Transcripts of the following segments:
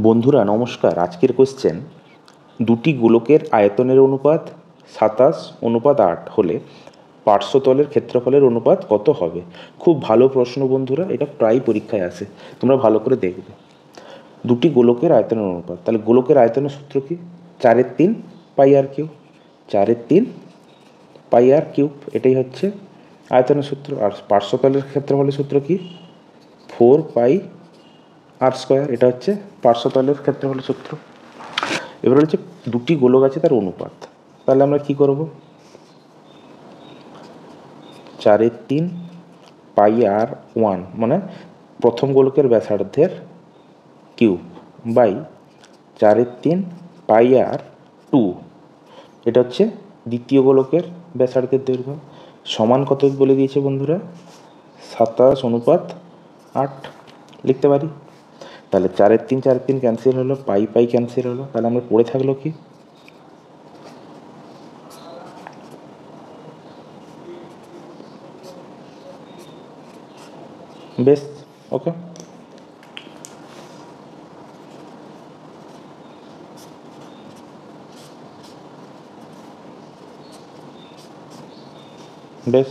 বন্ধুরা নমস্কার। আজকের কোশ্চেন, দুটি গোলকের আয়তনের অনুপাত 27:8 হলে পার্শ্বতলের ক্ষেত্রফলের অনুপাত কত হবে? খুব ভালো প্রশ্ন বন্ধুরা, এটা প্রায় পরীক্ষায় আসে, তোমরা ভালো করে দেখবে। দুটি গোলকের আয়তনের অনুপাত, তাহলে গোলকের আয়তনের সূত্র কি? 4/3 পাই আর কিউব। 4/3 পাই আর কিউব, এটাই হচ্ছে আয়তনের সূত্র। আর পার্শ্বতলের ক্ষেত্রফলের সূত্র কি? 4πr², এটা হচ্ছে পার্শ্বতলের ক্ষেত্রফলের সূত্র। এবার হচ্ছে দুটি গোলক আছে তার অনুপাত, তাহলে আমরা কি করব? 4/3 πr1 মানে প্রথম গোলকের ব্যাসার্ধের কিউব বাই 4/3 πr2, এটা হচ্ছে দ্বিতীয় গোলকের ব্যাসার্ধের দৈর্ঘ্য, সমান কত বলে দিয়েছে বন্ধুরা? 27:8 লিখতে পারি। তাহলে 4/3 ক্যান্সেল হলো, পাই পাই ক্যান্সেল হলো, তাহলে আমরা পড়ে থাকলো কি? বেশ, ওকে। বেশ,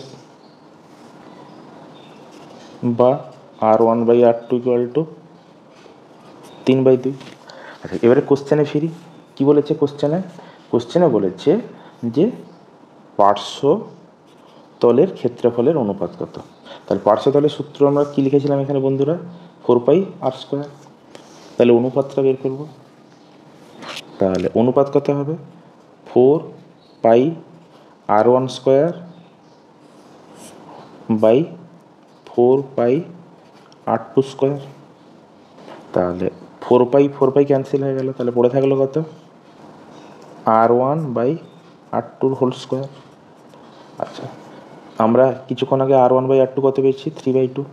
বা r1/r2 = 3/2। আচ্ছা, এবারে কোশ্চেনে ফিরি। কি বলেছে কোশ্চেনে বলেছে যে পার্শ্বতলের ক্ষেত্রফলের অনুপাত কত। তাহলে পার্শ্বতলের সূত্র আমরা কি লিখেছিলাম এখানে বন্ধুরা? 4πr²। তাহলে অনুপাতটা বের করব। তাহলে অনুপাত কত হবে? 4πr1² by 4πr2²। তাহলে 4π ক্যান্সেল হয়ে গেল, তাহলে পড়ে থাকলো কত? r1/r2²। আচ্ছা, আমরা কিছুক্ষণ আগে r1/r2 কত পেয়েছি? 3/2।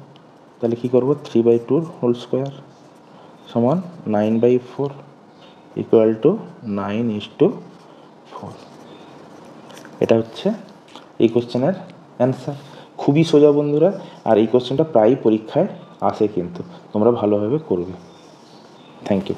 তাহলে কি করব? 3/2² সমান 9/4 = 9:4। এটা হচ্ছে এই কোশ্চেনের অ্যান্সার। খুবই সোজা বন্ধুরা, আর এই কোশ্চেনটা প্রায় পরীক্ষায় আসে, কিন্তু তোমরা ভালোভাবে করবে। Thank you.